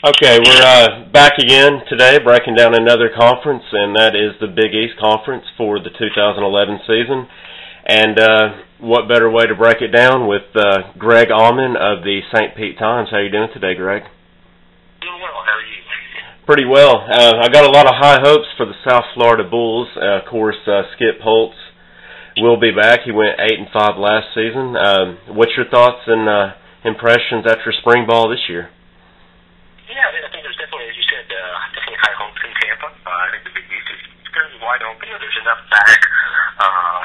Okay, we're back again today, breaking down another conference, and that is the Big East Conference for the 2011 season. And what better way to break it down with Greg Auman of the St. Pete Times. How are you doing today, Greg? Doing well. How are you? Pretty well. I got a lot of high hopes for the South Florida Bulls. Of course, Skip Holtz will be back. He went 8-5 last season. What's your thoughts and impressions after spring ball this year? Yeah, I think there's definitely, as you said, definitely high hopes in Tampa. I think the Big East is fairly wide open. There's enough back,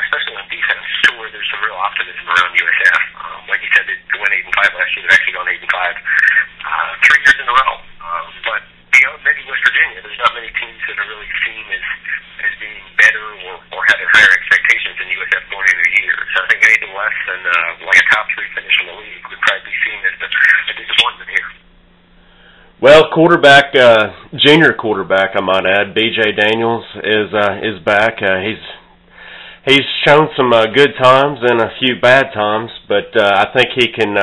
especially on defense, to where there's some real optimism around USF. Like you said, they went 8-5 last year. They've actually gone 8-5 3 years in a row. But beyond maybe West Virginia, there's not many teams that are really seen as being better or having higher expectations than USF going into the year. So I think anything less than like a top 3 finish in the league would probably be seen as a disappointment here. Well, junior quarterback, I might add, B.J. Daniels is back. He's shown some good times and a few bad times, but I think he can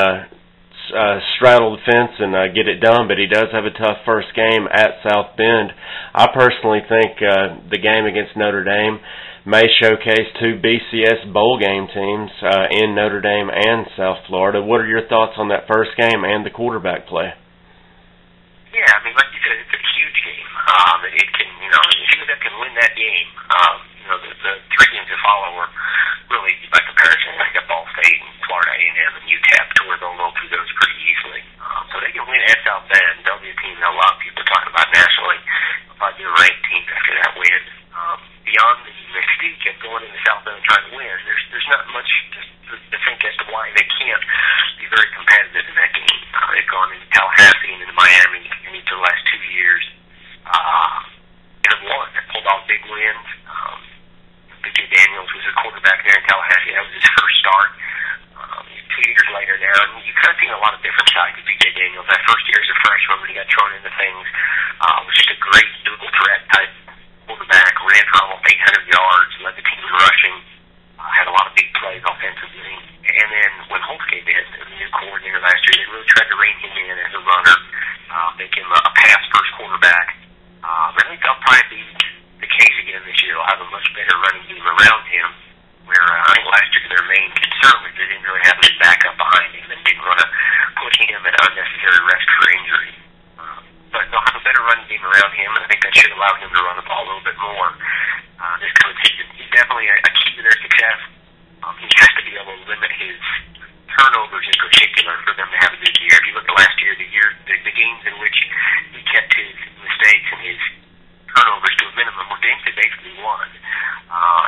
straddle the fence and get it done. But he does have a tough first game at South Bend. I personally think the game against Notre Dame may showcase 2 BCS bowl game teams in Notre Dame and South Florida. What are your thoughts on that first game and the quarterback play? Yeah, I mean, like you said, it's a huge game. It can, if USF can win that game, the 3 games that follow are really, by comparison, like Ball State and Florida A&M and UTEP, to where they'll roll through those pretty easily. So they can win at South Bend. They'll be a team that a lot of people are talking about nationally. They'll probably be a ranked team after that win. Beyond the mystique of going into South Bend and trying to win, there's not much to think as to why they can't be very competitive in that game. They've gone into Tallahassee and into Miami in each of the last 2 years and have won. They pulled off big wins. B.J. Daniels was a quarterback there in Tallahassee. That was his first start. 2 years later now, and you kind of seen a lot of different sides of B.J. Daniels. That first year as a freshman when he got thrown into things was just a great dual threat type quarterback. Ran for almost 800 yards, led the team in rushing, had a lot of big plays offensively. And then when Holtz came in, the new coordinator last year, they really tried to rein him in as a runner, make him a pass-first quarterback. I think that'll probably be the case again this year. They'll have a much better running game around him, where I think last year their main concern was they didn't really have any backup behind him and didn't want to put him at unnecessary risk for injury. But they'll have a better running game around him, and I think that should allow him to run the ball a little bit more this coming season. He's definitely a key to their success. He has to be able to limit his turnovers in particular for them to have a good year. If you look at last year, the games in which he kept his mistakes and his turnovers to a minimum were games they basically won.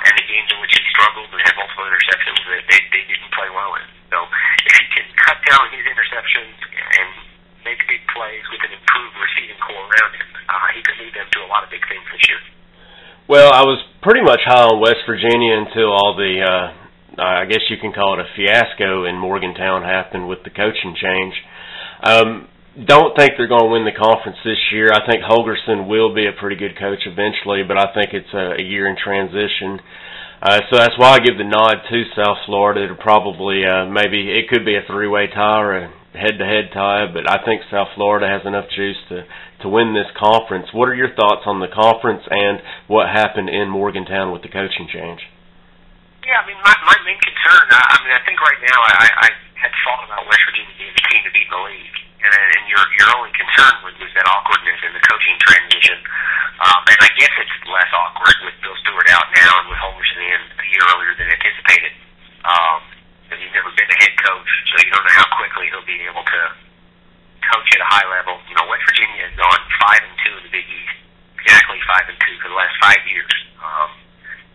And the games in which he struggled and had multiple interceptions, they didn't play well in. So if he can cut down his interceptions and make big plays with an improved receiving core around him, he could lead them to a lot of big things this year. Well, I was pretty much high on West Virginia until all the, I guess you can call it a fiasco in Morgantown happened with the coaching change. Don't think they're going to win the conference this year. I think Holgorsen will be a pretty good coach eventually, but I think it's a year in transition. So that's why I give the nod to South Florida. It'll probably, maybe it could be a 3-way tie or a head-to-head tie, but I think South Florida has enough juice to win this conference. What are your thoughts on the conference and what happened in Morgantown with the coaching change? Yeah, I mean, my main concern, I think right now I had thought about West Virginia being the team to beat in the league, and your only concern was that awkwardness in the coaching transition. And I guess it's less awkward with Bill Stewart out now and with Holgorsen in a year earlier than anticipated. Because he's never been a head coach, so you don't know how quickly he'll be able to coach at a high level. West Virginia has gone 5-2 in the Big East, exactly 5-2 for the last 5 years.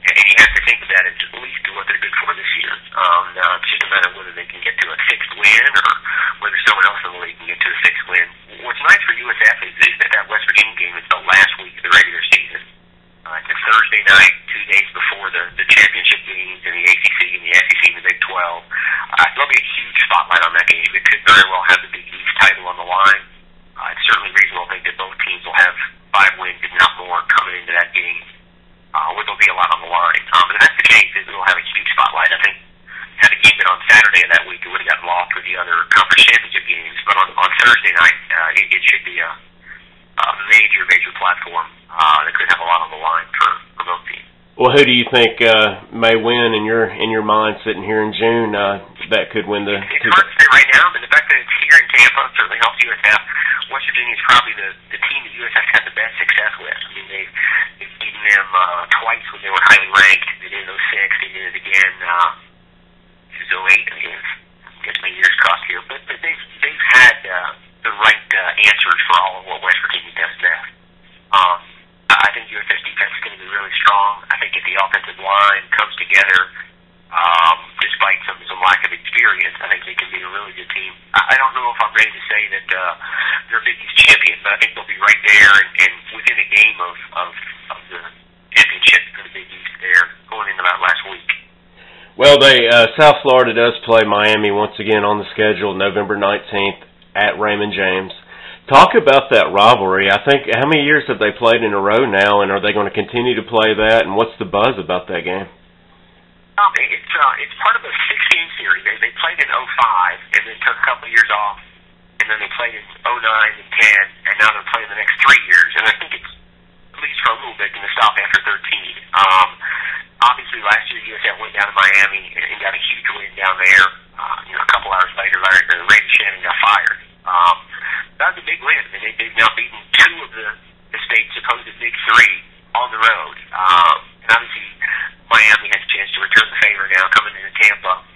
And you have to think of that as at least what they're good for this year. It's just a matter of whether they can get to a 6th win or whether someone else in the league can get to a 6th win. What's nice for USF is that West Virginia game is the last week of the regular season. It's a Thursday night, 2 days before the championship games in the ACC and the SEC and the Big 12. There'll be a huge spotlight on that game. It could very well have the Big East title on the line. It's certainly reasonable to think that both teams will have 5 wins, if not more, coming into that game. Where there'll be a lot on the line. But if that's the case, it will have a huge spotlight. I think had the game been on Saturday of that week, it would have gotten lost with the other conference championship games. But on Thursday night, it should be a platform that could have a lot on the line for both teams. Well, who do you think may win in your mind sitting here in June that could win the... It's hard to say right now, but the fact that it's here in Tampa certainly helps USF. West Virginia is probably the team that USF had the best success with. I mean, they've beaten them twice when they were highly ranked. They did it in 06, they did it again in 08, I guess my years crossed here. But they've had the right answers for all of what West Virginia does best. I think USF's defense is going to be really strong. I think if the offensive line comes together, despite some lack of experience, I think they can be a really good team. I don't know if I'm ready to say that they're a Big East champion, but I think they'll be right there and within a game of the championship for the Big East there going into that last week. Well, South Florida does play Miami once again on the schedule November 19th at Raymond James. Talk about that rivalry. I think, how many years have they played in a row now, and are they going to continue to play that, and what's the buzz about that game? It's part of a 6-game series. They played in 05 and then took a couple of years off, and then they played in 09 and 10, and now they're playing the next 3 years. And I think it's, at least for a little bit, going to stop after 13. Obviously, last year USF went down to Miami and got a huge win down there. A couple hours later, Randy Shannon got fired. That was a big win, and they've now beaten 2 of the state's supposed Big 3 on the road. And obviously, Miami has a chance to return the favor now, coming into Tampa.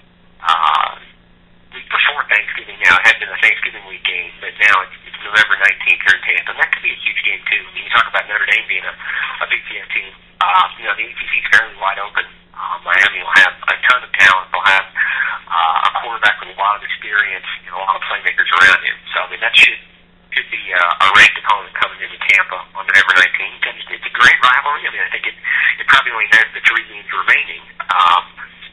Week before Thanksgiving now, it had been a Thanksgiving week game, but now it's November 19th here in Tampa, and that could be a huge game, too. I mean, you talk about Notre Dame being a Big 10 team. The ACC is fairly wide open. Miami will have a ton of talent. They'll have a quarterback with a lot of experience and a lot of playmakers around him. So, I mean, that should be a ranked opponent coming into Tampa on November 19th. And it's a great rivalry. I mean, I think it probably only has the 3 games remaining.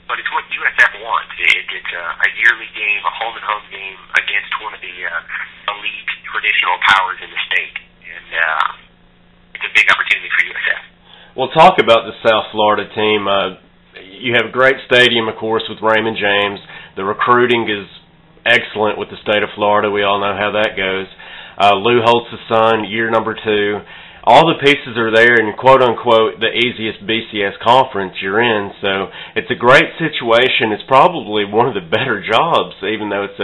But it's what USF wants. It's a yearly game, a home-and-home game against one of the elite traditional powers in the state. And it's a big opportunity for USF. Well, talk about the South Florida team. You have a great stadium, of course, with Raymond James. The recruiting is excellent with the state of Florida. We all know how that goes. Lou Holtz' son, year number 2. All the pieces are there in, quote-unquote, the easiest BCS conference you're in. So it's a great situation. It's probably one of the better jobs, even though it's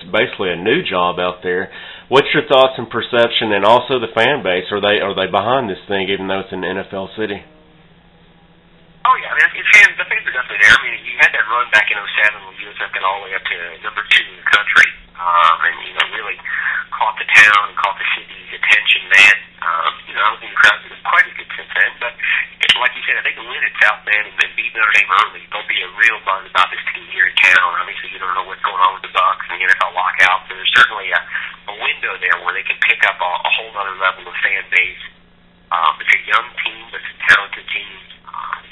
basically a new job out there. What's your thoughts and perception, and also the fan base? Are they behind this thing, even though it's an NFL city? Oh yeah, I mean, the fans are definitely there. I mean, you had that run back in 07 when USF got all the way up to number 2 in the country, and really caught the town and caught the city's attention then. I don't think the crowds have been quite as good since then, but like you said, I think the win at South Bend and then beat Notre Dame early, there'll be a real buzz about this team here in town. Obviously, you don't know what's going on with the Bucs and the NFL lockout, so there's certainly a window there where they can pick up a whole other level of fan base. It's a young team, but it's a talented team.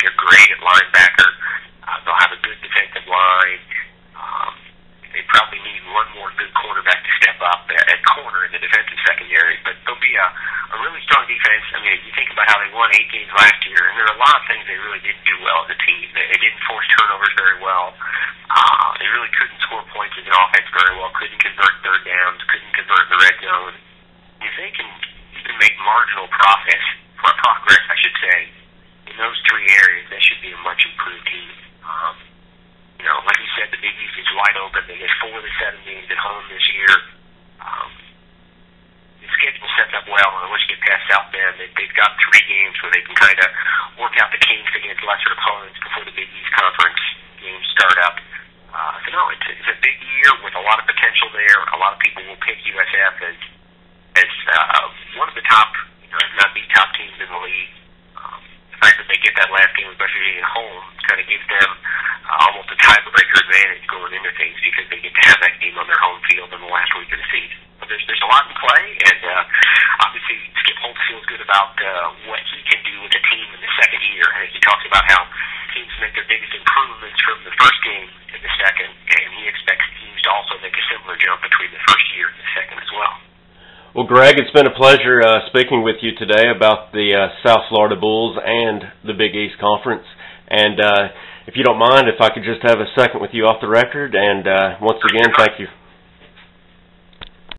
They're great at linebacker. They'll have a good defensive line. They probably need one more good quarterback to step up at corner in the defensive secondary, but they'll be a really strong defense. I mean, you think about how they won 8 games last year, and there are a lot of things they really didn't do well as a team. They didn't force turnovers very well. They really couldn't score points in the offense very well, couldn't convert third downs, couldn't convert in the red zone. If they can even make marginal progress, I should say, in those 3 areas, that should be a much improved team. Like you said, the Big East is wide open. They get 4 of the 7 games at home this year. The schedule sets up well, and once you get past South Bend, they've got 3 games where they can kind of work out the kinks against lesser opponents before the Big East Conference games start up. It's a big year with a lot of potential there. A lot of people will pick USF as one of the top, if not the top teams in the league. The fact that they get that last game with West Virginia at home kind of gives them almost a tiebreaker advantage going into things because they get to have that game on their home field in the last week of the season. But there's a lot in play, and obviously Skip Holtz feels good about what he can do with the team in the second year. I think he talks about how teams make their biggest improvements from the first game to the second, and he expects teams to also make a similar jump between the first year and the second as well. Well, Greg, it's been a pleasure speaking with you today about the South Florida Bulls and the Big East Conference. And if you don't mind, if I could just have a second with you off the record. And once again, thank you.